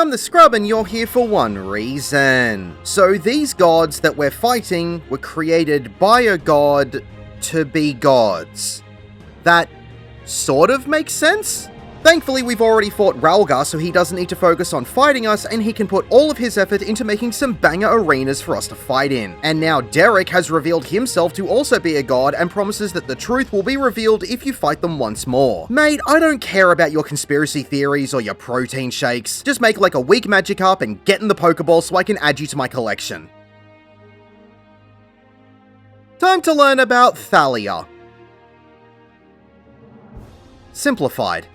I'm the Scrub and you're here for one reason. So these gods that we're fighting were created by a god to be gods. That sort of makes sense? Thankfully, we've already fought Ralgar, so he doesn't need to focus on fighting us, and he can put all of his effort into making some banger arenas for us to fight in. And now Derek has revealed himself to also be a god, and promises that the truth will be revealed if you fight them once more. Mate, I don't care about your conspiracy theories or your protein shakes. Just make like a weak magic up and get in the Pokeball so I can add you to my collection. Time to learn about Thaleia. Simplified.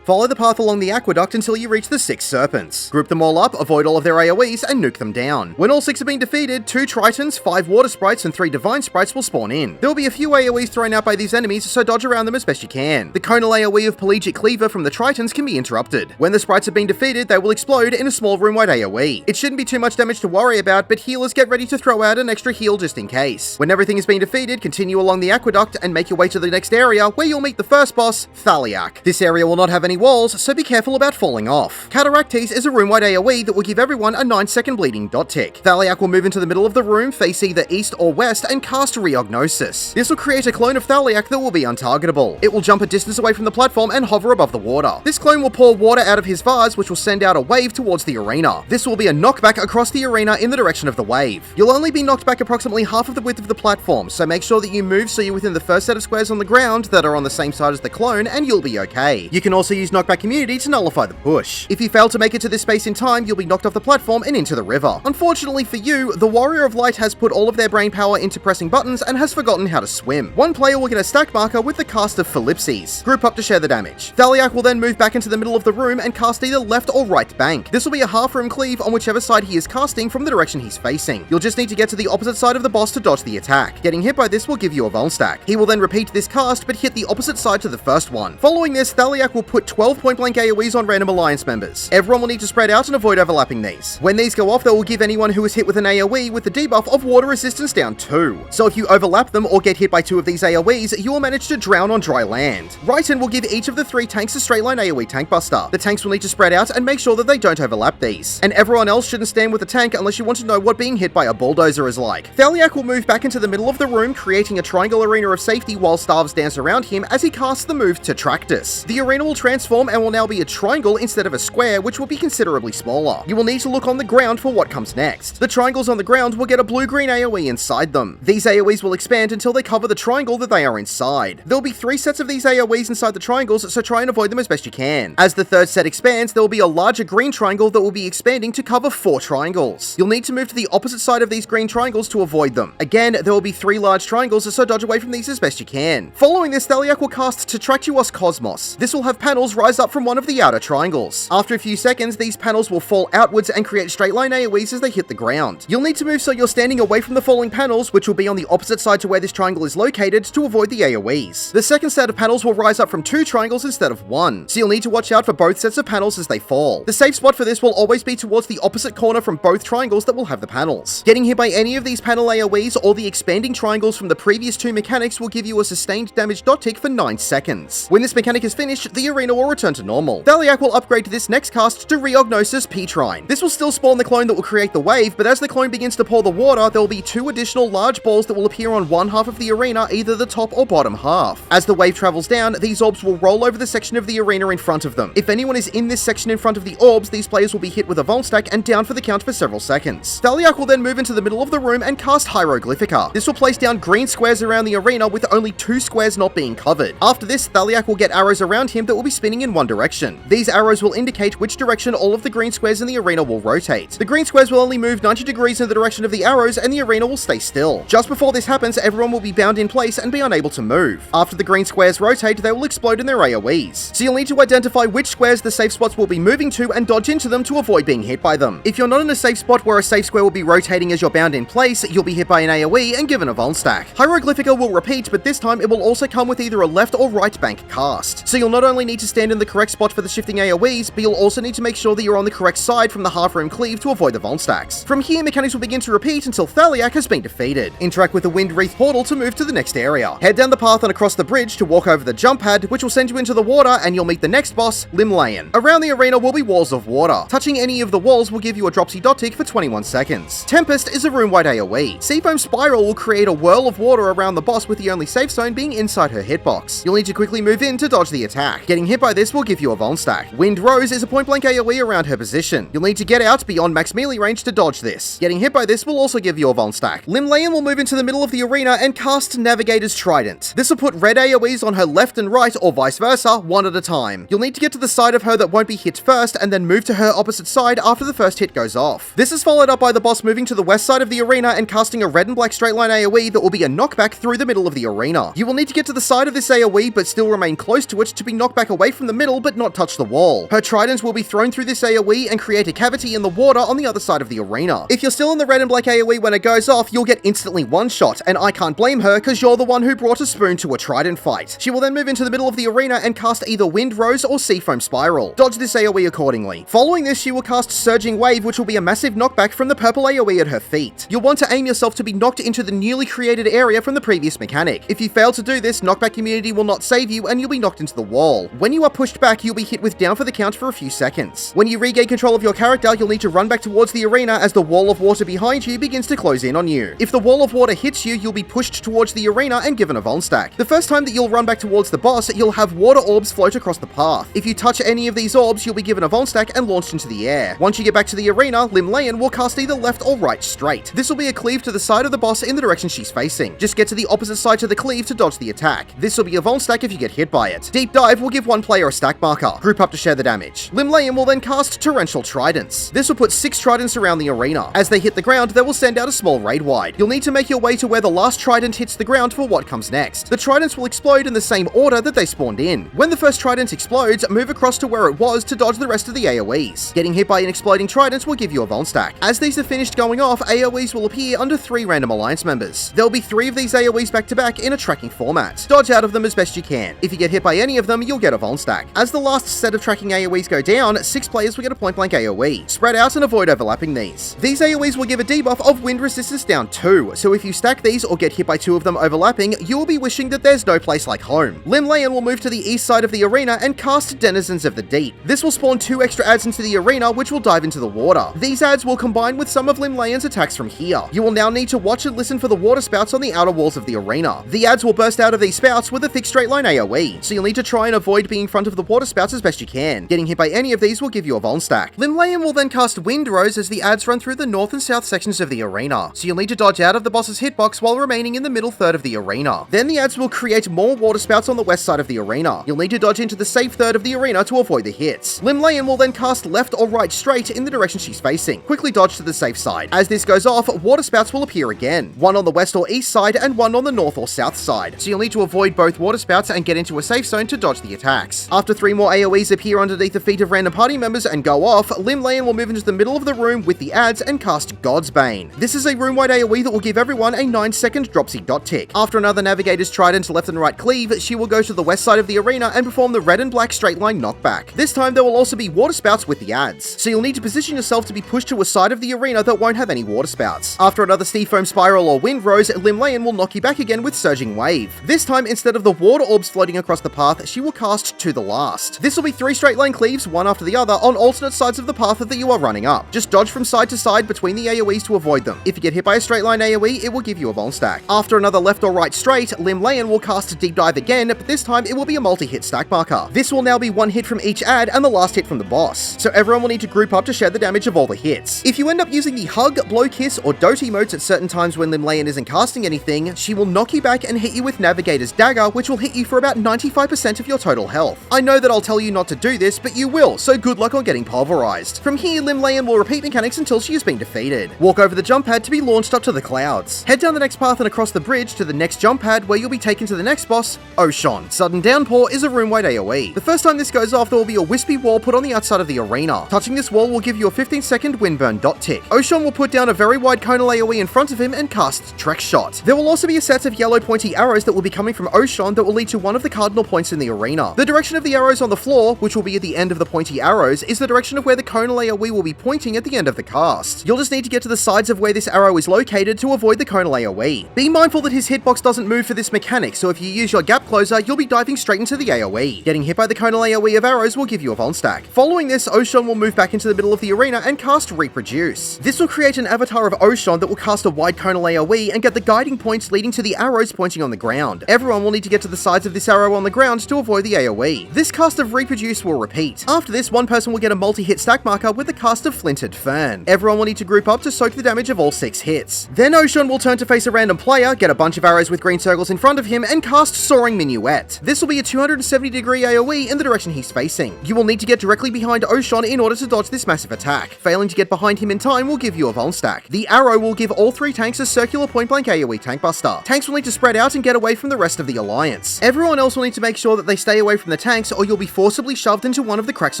Follow the path along the aqueduct until you reach the 6 serpents. Group them all up, avoid all of their AoEs, and nuke them down. When all 6 have been defeated, 2 Tritons, 5 Water Sprites, and 3 Divine Sprites will spawn in. There will be a few AoEs thrown out by these enemies, so dodge around them as best you can. The conal AoE of Pelagic Cleaver from the Tritons can be interrupted. When the sprites have been defeated, they will explode in a small room-wide AoE. It shouldn't be too much damage to worry about, but healers get ready to throw out an extra heal just in case. When everything has been defeated, continue along the aqueduct and make your way to the next area, where you'll meet the first boss, Thaliak. This area will not have any walls, so be careful about falling off. Cataractes is a room-wide AoE that will give everyone a 9-second bleeding dot tick. Thaliak will move into the middle of the room, face either east or west, and cast Reognosis. This will create a clone of Thaliak that will be untargetable. It will jump a distance away from the platform and hover above the water. This clone will pour water out of his vase, which will send out a wave towards the arena. This will be a knockback across the arena in the direction of the wave. You'll only be knocked back approximately half of the width of the platform, so make sure that you move so you're within the first set of squares on the ground that are on the same side as the clone, and you'll be okay. You can also use knockback immunity to nullify the push. If you fail to make it to this space in time, you'll be knocked off the platform and into the river. Unfortunately for you, the Warrior of Light has put all of their brain power into pressing buttons and has forgotten how to swim. One player will get a stack marker with the cast of Philipses. Group up to share the damage. Thaliak will then move back into the middle of the room and cast either left or right bank. This will be a half-room cleave on whichever side he is casting from the direction he's facing. You'll just need to get to the opposite side of the boss to dodge the attack. Getting hit by this will give you a Vuln stack. He will then repeat this cast, but hit the opposite side to the first one. Following this, Thaliak will put 12 point-blank AoEs on random alliance members. Everyone will need to spread out and avoid overlapping these. When these go off, they will give anyone who is hit with an AoE with the debuff of water resistance down 2. So if you overlap them or get hit by 2 of these AoEs, you will manage to drown on dry land. Righton will give each of the 3 tanks a straight line AoE tank buster. The tanks will need to spread out and make sure that they don't overlap these. And everyone else shouldn't stand with the tank unless you want to know what being hit by a bulldozer is like. Thaliak will move back into the middle of the room, creating a triangle arena of safety while staves dance around him as he casts the move Tetractus. The arena will transform and will now be a triangle instead of a square, which will be considerably smaller. You will need to look on the ground for what comes next. The triangles on the ground will get a blue-green AoE inside them. These AoEs will expand until they cover the triangle that they are inside. There will be 3 sets of these AoEs inside the triangles, so try and avoid them as best you can. As the 3rd set expands, there will be a larger green triangle that will be expanding to cover 4 triangles. You'll need to move to the opposite side of these green triangles to avoid them. Again, there will be 3 large triangles, so dodge away from these as best you can. Following this, Thaliak will cast Tetractuos Cosmos. This will have panels rise up from one of the outer triangles. After a few seconds, these panels will fall outwards and create straight line AoEs as they hit the ground. You'll need to move so you're standing away from the falling panels, which will be on the opposite side to where this triangle is located, to avoid the AoEs. The second set of panels will rise up from 2 triangles instead of 1, so you'll need to watch out for both sets of panels as they fall. The safe spot for this will always be towards the opposite corner from both triangles that will have the panels. Getting hit by any of these panel AoEs or the expanding triangles from the previous 2 mechanics will give you a sustained damage dot tick for 9 seconds. When this mechanic is finished, the arena will return to normal. Thaliak will upgrade this next cast to Reognosis Petrine. This will still spawn the clone that will create the wave, but as the clone begins to pour the water, there will be 2 additional large balls that will appear on one half of the arena, either the top or bottom half. As the wave travels down, these orbs will roll over the section of the arena in front of them. If anyone is in this section in front of the orbs, these players will be hit with a Vuln stack and down for the count for several seconds. Thaliak will then move into the middle of the room and cast Hieroglyphica. This will place down green squares around the arena with only 2 squares not being covered. After this, Thaliak will get arrows around him that will be spinning in one direction. These arrows will indicate which direction all of the green squares in the arena will rotate. The green squares will only move 90 degrees in the direction of the arrows and the arena will stay still. Just before this happens, everyone will be bound in place and be unable to move. After the green squares rotate, they will explode in their AoEs. So you'll need to identify which squares the safe spots will be moving to and dodge into them to avoid being hit by them. If you're not in a safe spot where a safe square will be rotating as you're bound in place, you'll be hit by an AoE and given a Vuln stack. Hieroglyphica will repeat, but this time it will also come with either a left or right bank cast. So you'll not only need to stand in the correct spot for the shifting AoEs, but you'll also need to make sure that you're on the correct side from the half-room cleave to avoid the Vuln stacks. From here, mechanics will begin to repeat until Thaliak has been defeated. Interact with the Wind Wreath portal to move to the next area. Head down the path and across the bridge to walk over the jump pad, which will send you into the water, and you'll meet the next boss, Llymlaen. Around the arena will be walls of water. Touching any of the walls will give you a dropsy dot tick for 21 seconds. Tempest is a room-wide AoE. Seafoam Spiral will create a whirl of water around the boss, with the only safe zone being inside her hitbox. You'll need to quickly move in to dodge the attack. Getting hit by this will give you a Vuln stack. Wind Rose is a point-blank AoE around her position. You'll need to get out beyond max melee range to dodge this. Getting hit by this will also give you a Vuln stack. Llymlaen will move into the middle of the arena and cast Navigator's Trident. This will put red AoEs on her left and right, or vice versa, one at a time. You'll need to get to the side of her that won't be hit first, and then move to her opposite side after the first hit goes off. This is followed up by the boss moving to the west side of the arena and casting a red and black straight line AoE that will be a knockback through the middle of the arena. You will need to get to the side of this AoE but still remain close to it to be knocked back away from the middle but not touch the wall. Her trident will be thrown through this AoE and create a cavity in the water on the other side of the arena. If you're still in the red and black AoE when it goes off, you'll get instantly one-shot, and I can't blame her because you're the one who brought a spoon to a trident fight. She will then move into the middle of the arena and cast either Wind Rose or Seafoam Spiral. Dodge this AoE accordingly. Following this, she will cast Surging Wave, which will be a massive knockback from the purple AoE at her feet. You'll want to aim yourself to be knocked into the newly created area from the previous mechanic. If you fail to do this, knockback immunity will not save you and you'll be knocked into the wall. When you are pushed back, you'll be hit with down for the count for a few seconds. When you regain control of your character, you'll need to run back towards the arena as the wall of water behind you begins to close in on you. If the wall of water hits you, you'll be pushed towards the arena and given a Vuln stack. The first time that you'll run back towards the boss, you'll have water orbs float across the path. If you touch any of these orbs, you'll be given a Vuln stack and launched into the air. Once you get back to the arena, Llymlaen will cast either left or right straight. This will be a cleave to the side of the boss in the direction she's facing. Just get to the opposite side to the cleave to dodge the attack. This will be a Vuln stack if you get hit by it. Deep Dive will give one player a stack marker. Group up to share the damage. Llymlaen will then cast Torrential Tridents. This will put 6 tridents around the arena. As they hit the ground, they will send out a small raid wide. You'll need to make your way to where the last trident hits the ground for what comes next. The tridents will explode in the same order that they spawned in. When the first trident explodes, move across to where it was to dodge the rest of the AoEs. Getting hit by an exploding trident will give you a Vuln stack. As these are finished going off, AoEs will appear under 3 random alliance members. There'll be 3 of these AoEs back to back in a tracking format. Dodge out of them as best you can. If you get hit by any of them, you'll get a Vuln stack. As the last set of tracking AoEs go down, 6 players will get a point-blank AoE. Spread out and avoid overlapping these. These AoEs will give a debuff of wind resistance down 2, so if you stack these or get hit by 2 of them overlapping, you will be wishing that there's no place like home. Llymlaen will move to the east side of the arena and cast Denizens of the Deep. This will spawn 2 extra adds into the arena, which will dive into the water. These adds will combine with some of Llymlaen's attacks from here. You will now need to watch and listen for the water spouts on the outer walls of the arena. The adds will burst out of these spouts with a thick straight line AoE, so you'll need to try and avoid being in front of the water spouts as best you can. Getting hit by any of these will give you a Vuln stack. Llymlaen will then cast Wind Rose as the adds run through the north and south sections of the arena, so you'll need to dodge out of the boss's hitbox while remaining in the middle third of the arena. Then the adds will create more water spouts on the west side of the arena. You'll need to dodge into the safe third of the arena to avoid the hits. Llymlaen will then cast left or right straight in the direction she's facing. Quickly dodge to the safe side. As this goes off, water spouts will appear again. One on the west or east side and one on the north or south side. So you'll need to avoid both water spouts and get into a safe zone to dodge the attacks. After 3 more AoEs appear underneath the feet of random party members and go off, Llymlaen will move into the middle of the room with the adds and cast God's Bane. This is a room-wide AoE that will give everyone a 9-second dropsy dot tick. After another Navigator's Trident left and right cleave, she will go to the west side of the arena and perform the red and black straight line knockback. This time there will also be water spouts with the adds, so you'll need to position yourself to be pushed to a side of the arena that won't have any water spouts. After another Seafoam Spiral or Wind Rose, Llymlaen will knock you back again with Surging Wave. This time, instead of the water orbs floating across the path, she will cast To the Last. This will be 3 straight line cleaves, one after the other, on alternate sides of the path that you are running up. Just dodge from side to side between the AoEs to avoid them. If you get hit by a straight line AoE, it will give you a Vuln stack. After another left or right straight, Llymlaen will cast Deep Dive again, but this time it will be a multi-hit stack marker. This will now be 1 hit from each add and the last hit from the boss, so everyone will need to group up to share the damage of all the hits. If you end up using the Hug, Blow Kiss, or Dote emotes at certain times when Llymlaen isn't casting anything, she will knock you back and hit you with Navigator's Dagger, which will hit you for about 95% of your total health. I know that I'll tell you not to do this, but you will, so good luck on getting pulverized. From here, Llymlaen will repeat mechanics until she has been defeated. Walk over the jump pad to be launched up to the clouds. Head down the next path and across the bridge to the next jump pad where you'll be taken to the next boss, Oschon. Sudden Downpour is a room-wide AoE. The first time this goes off, there will be a wispy wall put on the outside of the arena. Touching this wall will give you a 15-second windburn dot tick. Oschon will put down a very wide conal AoE in front of him and cast Trek Shot. There will also be a set of yellow pointy arrows that will be coming from Oschon that will lead to one of the cardinal points in the arena. The direction direction of the arrows on the floor, which will be at the end of the pointy arrows, is the direction of where the conal AoE will be pointing at the end of the cast. You'll just need to get to the sides of where this arrow is located to avoid the conal AoE. Be mindful that his hitbox doesn't move for this mechanic, so if you use your gap closer, you'll be diving straight into the AoE. Getting hit by the conal AoE of arrows will give you a Von stack. Following this, Oschon will move back into the middle of the arena and cast Reproduce. This will create an avatar of Oschon that will cast a wide conal AoE and get the guiding points leading to the arrows pointing on the ground. Everyone will need to get to the sides of this arrow on the ground to avoid the AoE. This cast of Reproduce will repeat. After this, one person will get a multi-hit stack marker with the cast of Flinted Fern. Everyone will need to group up to soak the damage of all 6 hits. Then Oschon will turn to face a random player, get a bunch of arrows with green circles in front of him, and cast Soaring Minuet. This will be a 270-degree AoE in the direction he's facing. You will need to get directly behind Oschon in order to dodge this massive attack. Failing to get behind him in time will give you a Von stack. The arrow will give all 3 tanks a circular point-blank AoE tank buster. Tanks will need to spread out and get away from the rest of the alliance. Everyone else will need to make sure that they stay away from the tanks, or you'll be forcibly shoved into one of the cracks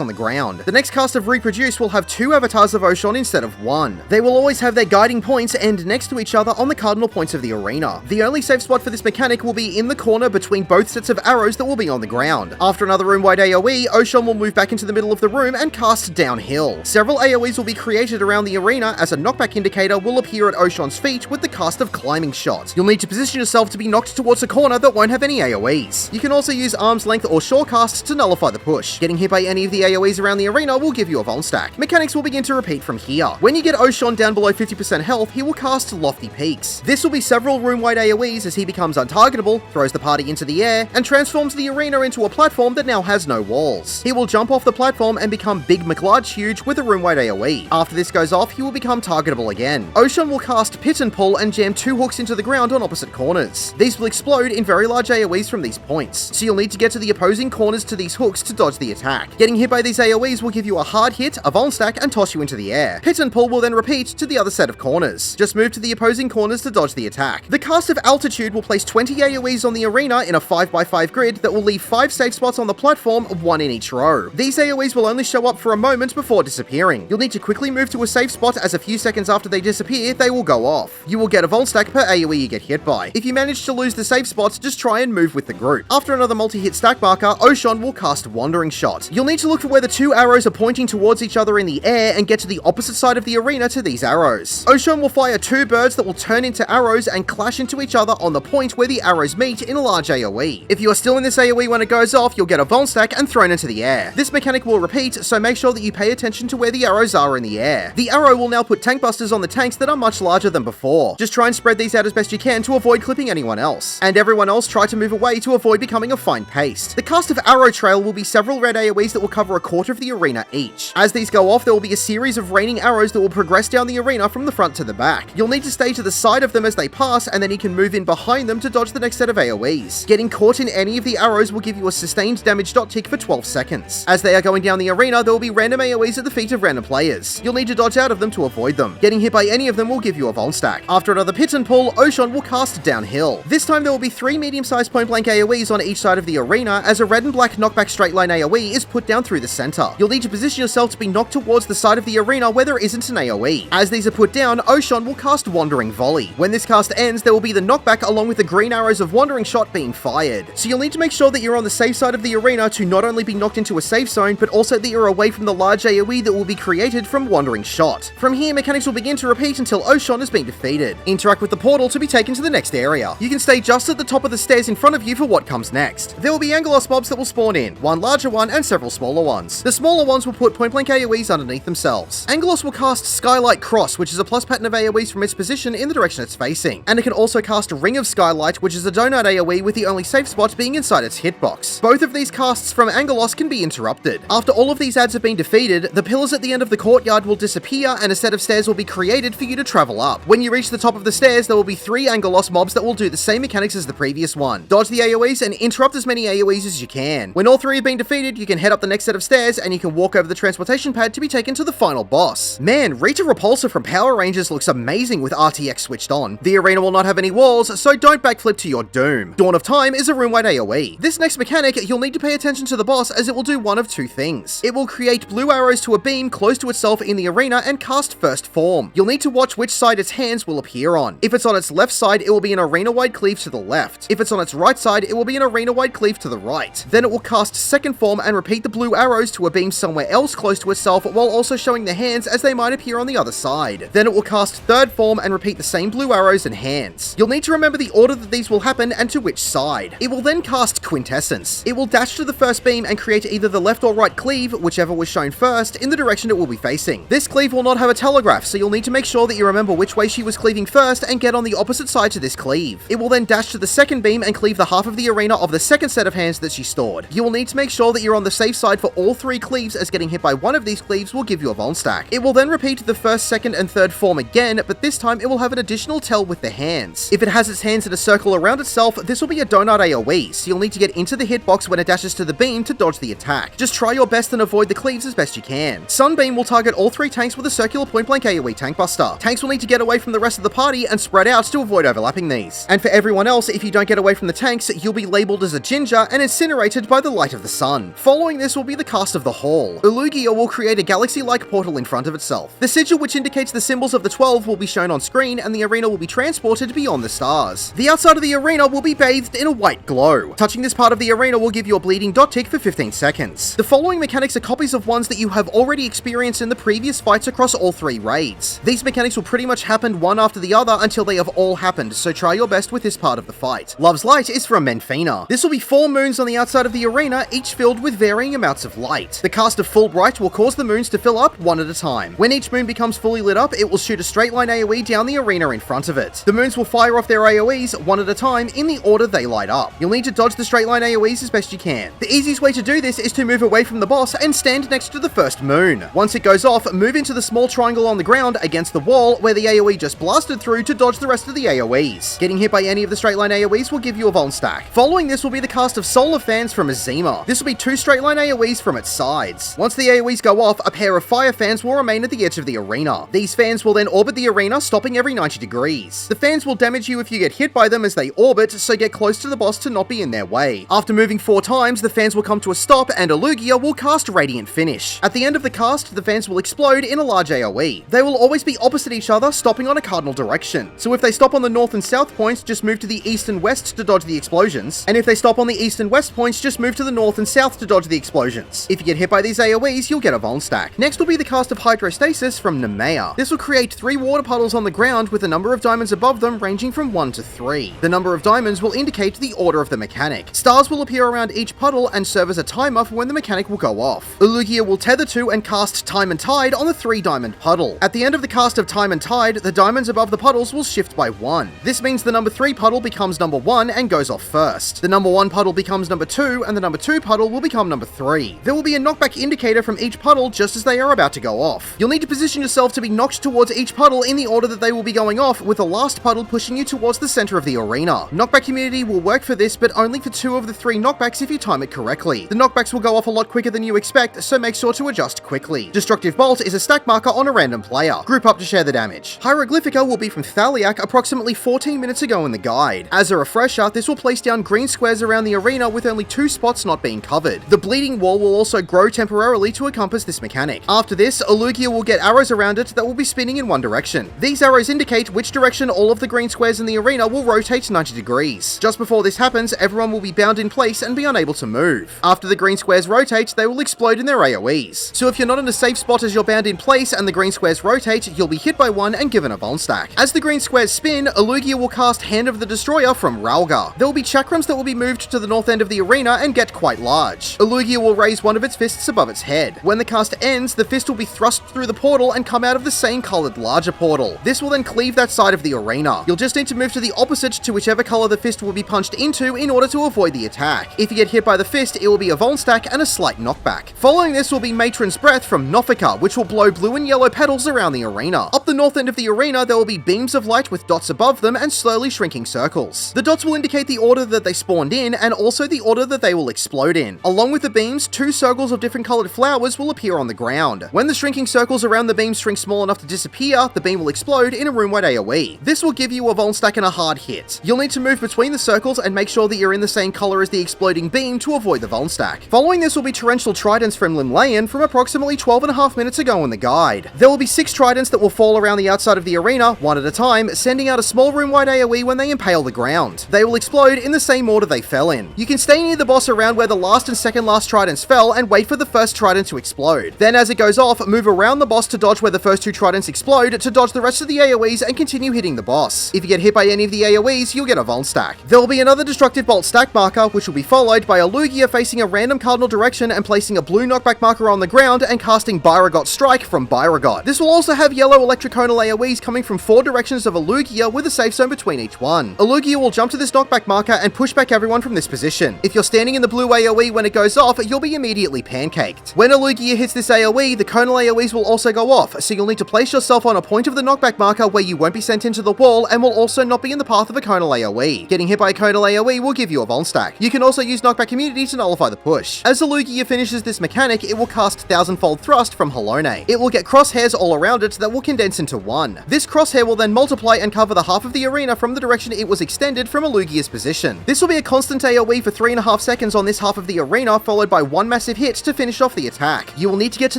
on the ground. The next cast of Reproduce will have 2 avatars of Oschon instead of 1. They will always have their guiding points end next to each other on the cardinal points of the arena. The only safe spot for this mechanic will be in the corner between both sets of arrows that will be on the ground. After another room-wide AoE, Oschon will move back into the middle of the room and cast Downhill. Several AoEs will be created around the arena as a knockback indicator will appear at Oschon's feet with the cast of Climbing Shot. You'll need to position yourself to be knocked towards a corner that won't have any AoEs. You can also use Arm's Length or Shorecast to nullify the push. Getting hit by any of the AoEs around the arena will give you a Von stack. Mechanics will begin to repeat from here. When you get Oschon down below 50% health, he will cast Lofty Peaks. This will be several room-wide AoEs as he becomes untargetable, throws the party into the air, and transforms the arena into a platform that now has no walls. He will jump off the platform and become Big McLarge Huge with a room-wide AoE. After this goes off, he will become targetable again. Oschon will cast Pit and Pull and jam 2 hooks into the ground on opposite corners. These will explode in very large AoEs from these points, so you'll need to get to the opposing corners to these hooks to dodge the attack. Getting hit by these AoEs will give you a hard hit, a Von stack, and toss you into the air. Pit and Pull will then repeat to the other set of corners. Just move to the opposing corners to dodge the attack. The cast of Altitude will place 20 AoEs on the arena in a 5x5 grid that will leave 5 safe spots on the platform, 1 in each row. These AoEs will only show up for a moment before disappearing. You'll need to quickly move to a safe spot as a few seconds after they disappear, they will go off. You will get a Von stack per AoE you get hit by. If you manage to lose the safe spots, just try and move with the group. After another multi-hit stack marker, Oschon will cast Wandering Shot. You'll need to look for where the 2 arrows are pointing towards each other in the air and get to the opposite side of the arena to these arrows. Oschon will fire 2 birds that will turn into arrows and clash into each other on the point where the arrows meet in a large AoE. If you are still in this AoE when it goes off, you'll get a Von stack and thrown into the air. This mechanic will repeat, so make sure that you pay attention to where the arrows are in the air. The arrow will now put tank busters on the tanks that are much larger than before. Just try and spread these out as best you can to avoid clipping anyone else. And everyone else try to move away to avoid becoming a fine paste. The cast of Arrow Trail will be several red AoEs that will cover a quarter of the arena each. As these go off, there will be a series of raining arrows that will progress down the arena from the front to the back. You'll need to stay to the side of them as they pass, and then you can move in behind them to dodge the next set of AoEs. Getting caught in any of the arrows will give you a sustained damage dot tick for 12 seconds. As they are going down the arena, there will be random AoEs at the feet of random players. You'll need to dodge out of them to avoid them. Getting hit by any of them will give you a Von stack. After another Pit and Pull, Oschon will cast Downhill. This time there will be 3 medium-sized point-blank AoEs on each side of the arena as a red and black knockback straight line AoE is put down through the center. You'll need to position yourself to be knocked towards the side of the arena where there isn't an AoE. As these are put down, Oschon will cast Wandering Volley. When this cast ends, there will be the knockback along with the green arrows of Wandering Shot being fired. So you'll need to make sure that you're on the safe side of the arena to not only be knocked into a safe zone, but also that you're away from the large AoE that will be created from Wandering Shot. From here, mechanics will begin to repeat until Oschon has been defeated. Interact with the portal to be taken to the next area. You can stay just at the top of the stairs in front of you for what comes next. There will be Angelos mobs that will spawn in, one larger one and several smaller ones. The smaller ones will put point-blank AoEs underneath themselves. Angelos will cast Skylight Cross, which is a plus pattern of AoEs from its position in the direction it's facing. And it can also cast Ring of Skylight, which is a donut AoE with the only safe spot being inside its hitbox. Both of these casts from Angelos can be interrupted. After all of these adds have been defeated, the pillars at the end of the courtyard will disappear and a set of stairs will be created for you to travel up. When you reach the top of the stairs, there will be 3 Angelos mobs that will do the same mechanics as the previous one. Dodge the AoEs and interrupt as many AoEs as you can. When all 3 have been defeated, you can head up the next set of stairs and you can walk over the transportation pad to be taken to the final boss. Man, Rita Repulsor from Power Rangers looks amazing with RTX switched on. The arena will not have any walls, so don't backflip to your doom. Dawn of Time is a room-wide AoE. This next mechanic, you'll need to pay attention to the boss as it will do one of 2 things. It will create blue arrows to a beam close to itself in the arena and cast First Form. You'll need to watch which side its hands will appear on. If it's on its left side, it will be an arena-wide cleave to the left. If it's on its right side, it will be an arena-wide cleave to the right. Then it will cast second form and repeat the blue arrows to a beam somewhere else close to itself, while also showing the hands as they might appear on the other side. Then it will cast third form and repeat the same blue arrows and hands. You'll need to remember the order that these will happen and to which side. It will then cast Quintessence. It will dash to the first beam and create either the left or right cleave, whichever was shown first, in the direction it will be facing. This cleave will not have a telegraph, so you'll need to make sure that you remember which way she was cleaving first and get on the opposite side to this cleave. It will then dash to the second beam and cleave the half of the arena of the second set of hands that she stored. You will need to make sure that you're on the safe side for all three cleaves, as getting hit by one of these cleaves will give you a Von stack. It will then repeat the first, second, and third form again, but this time it will have an additional tell with the hands. If it has its hands in a circle around itself, this will be a donut AoE, so you'll need to get into the hitbox when it dashes to the beam to dodge the attack. Just try your best and avoid the cleaves as best you can. Sunbeam will target all three tanks with a circular point-blank AoE tank buster. Tanks will need to get away from the rest of the party and spread out to avoid overlapping these. And for everyone else, if you don't get away from the tanks, you'll be labelled as a ginger and incinerated by the light of the sun. Following this will be the cast of the Hall. Eulogia will create a galaxy-like portal in front of itself. The sigil, which indicates the symbols of the 12, will be shown on screen, and the arena will be transported beyond the stars. The outside of the arena will be bathed in a white glow. Touching this part of the arena will give you a bleeding dot tick for 15 seconds. The following mechanics are copies of ones that you have already experienced in the previous fights across all three raids. These mechanics will pretty much happen one after the other until they have all happened, so try your best with this part of the fight. Love's Light is from Menfina. This will be 4 moons on the outside of the arena, each filled with varying amounts of light. The cast of Fulbright will cause the moons to fill up one at a time. When each moon becomes fully lit up, it will shoot a straight line AoE down the arena in front of it. The moons will fire off their AoEs one at a time in the order they light up. You'll need to dodge the straight line AoEs as best you can. The easiest way to do this is to move away from the boss and stand next to the first moon. Once it goes off, move into the small triangle on the ground against the wall where the AoE just blasted through to dodge the rest of the AoEs. Getting hit by any of the straight line AoEs will give you a Von stack. Following this will be the cast of Solar Fans from Azima. This will be 2 straight line AoEs from its sides. Once the AoEs go off, a pair of Fire Fans will remain at the edge of the arena. These fans will then orbit the arena, stopping every 90 degrees. The fans will damage you if you get hit by them as they orbit, so get close to the boss to not be in their way. After moving 4 times, the fans will come to a stop and Eulogia will cast Radiant Finish. At the end of the cast, the fans will explode in a large AoE. They will always be opposite each other, stopping on a cardinal direction. So if they stop on the north and south points, just move to the east and west to dodge the explosions. And if they stop on the east and west points, just move to the north and south to dodge the explosions. If you get hit by these AoEs, you'll get a Von stack. Next will be the cast of Hydrostasis from Llymlaen. This will create 3 water puddles on the ground with a number of diamonds above them ranging from 1 to 3. The number of diamonds will indicate the order of the mechanic. Stars will appear around each puddle and serve as a timer for when the mechanic will go off. Eulogia will tether to and cast Time and Tide on the 3-diamond puddle. At the end of the cast of Time and Tide, the diamonds above the puddles will shift by 1. This means the number 3 puddle becomes number 1 and goes off first. The number 1 puddle becomes number 2, and the number 2 puddle will become number 3. There will be a knockback indicator from each puddle just as they are about to go off. You'll need to position yourself to be knocked towards each puddle in the order that they will be going off, with the last puddle pushing you towards the center of the arena. Knockback immunity will work for this, but only for 2 of the 3 knockbacks if you time it correctly. The knockbacks will go off a lot quicker than you expect, so make sure to adjust quickly. Destructive Bolt is a stack marker on a random player. Group up to share the damage. Hieroglyphica will be from Thaliak approximately 14 minutes ago in the guide. As a refresher, this will place down green squares around the arena with only 2 spots not being covered. The bleeding wall will also grow temporarily to encompass this mechanic. After this, Eulogia will get arrows around it that will be spinning in one direction. These arrows indicate which direction all of the green squares in the arena will rotate 90 degrees. Just before this happens, everyone will be bound in place and be unable to move. After the green squares rotate, they will explode in their AoEs. So if you're not in a safe spot as you're bound in place and the green squares rotate, you'll be hit by one and given a Von stack. As the green squares spin, Eulogia will cast Hand of the Destroyer from Ralga. There will be chakrams that will be moved to the north end of the arena and get quite large. Eulogia will raise one of its fists above its head. When the cast ends, the fist will be thrust through the portal and come out of the same colored larger portal. This will then cleave that side of the arena. You'll just need to move to the opposite to whichever color the fist will be punched into in order to avoid the attack. If you get hit by the fist, it will be a Von stack and a slight knockback. Following this will be Matron's Breath from Nofika, which will blow blue and yellow petals around the arena. Up the north end of the arena, there will be beams of light with dots above them and slowly shrinking circles. The dots will indicate the order that they spawned in and also the order that they will explode in. Along with the beams, 2 circles of different colored flowers will appear on the ground. When the shrinking circles around the beam shrink small enough to disappear, the beam will explode in a room-wide AoE. This will give you a Von stack and a hard hit. You'll need to move between the circles and make sure that you're in the same color as the exploding beam to avoid the Von stack. Following this will be Torrential Tridents from Llymlaen from approximately 12.5 minutes ago in the guide. There will be 6 tridents that will fall around the outside of the arena, one at a time, sending out a small room-wide AoE when they impale the ground. They will explode in the same order they fell in. You can stay near the boss around where the last and second last tridents fell and wait for the first trident to explode. Then as it goes off, move around the boss to dodge where the first two tridents explode to dodge the rest of the AoEs and continue hitting the boss. If you get hit by any of the AoEs, you'll get a Vul stack. There will be another destructive bolt stack marker, which will be followed by Eulogia facing a random cardinal direction and placing a blue knockback marker on the ground and casting Byragot Strike from Byragot. This will also have yellow electroconal AoEs coming from 4 directions of Eulogia with a safe zone between each one. Eulogia will jump to this knockback marker and push back everyone from this position. If you're standing in the blue AoE when it goes off, you'll be immediately pancaked. When Eulogia hits this AoE, the conal AoEs will also go off, so you'll need to place yourself on a point of the knockback marker where you won't be sent into the wall and will also not be in the path of a conal AoE. Getting hit by a conal AoE will give you a Vul stack. You can also use knockback immunity to nullify the push. As Eulogia finishes this mechanic, it will cast Thousandfold Thrust from Llymlaen. It will get crosshairs all around it that will condense into one. This crosshair will then multiply and cover the half of the arena from the direction it was extended from Eulogia's position. This will be a constant AoE for 3.5 seconds on this half of the arena, followed by one massive hit to finish off the attack. You will need to get to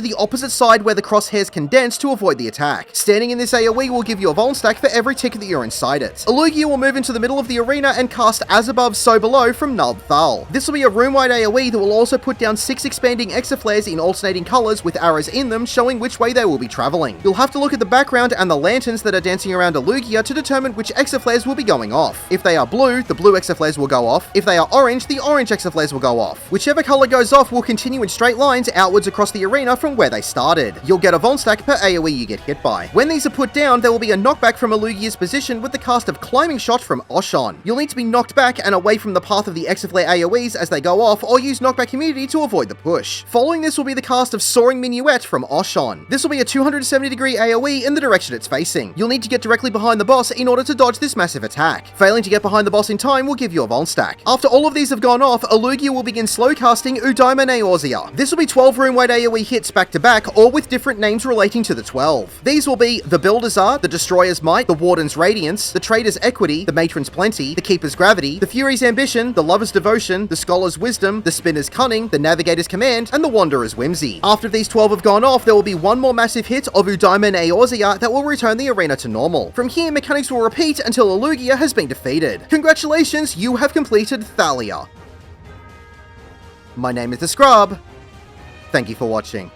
the opposite side where the crosshairs condense to avoid the attack. Standing in this AoE will give you a Vul stack for every tick that you're inside it. Eulogia will move into the middle of the arena and cast As Above, So Below from Nulb Thal. This will be a room-wide AoE that will also put down 6 expanding exaflares in alternating colours with arrows in them showing which way they will be travelling. You'll have to look at the background and the lanterns that are dancing around Eulogia to determine which exaflares will be going off. If they are blue, the blue exaflares will go off. If they are orange, the orange exaflares will go off. Whichever colour goes off will continue in straight lines outwards across the arena from where they started. You'll get a Vul stack per AoE you get hit by. When these are put down, there will be a knockback from Eulogia's position with the cast of Climbing Shot from Oschon. You'll need to be knocked back and away from the path of the exaflare AoEs as they go off, or use knockback immunity to avoid the push. Following this will be the cast of Soaring Minuet from Oschon. This will be a 270-degree AoE in the direction it's facing. You'll need to get directly behind the boss in order to dodge this massive attack. Failing to get behind the boss in time will give you a Vul stack. After all of these have gone off, Eulogia will begin slow casting Llymlaen Eorzea. This will be 12 room-wide AoE hits back to back, or with different names relating to the 12. These will be the Builder's Art, the Destroyer's Might, the Warden's Radiance, the Trader's Equity, the Matron's Plenty, the Keeper's Gravity, the Fury's Ambition, the Lover's Devotion, the Scholar's Wisdom, the Spinner's Cunning, the Navigator's Command, and the Wanderer's Whimsy. After these 12 have gone off, there will be one more massive hit of Llymlaen Eorzea that will return the arena to normal. From here, mechanics will repeat until Eulogia has been defeated. Congratulations, you have completed Thaleia. My name is The Scrub. Thank you for watching.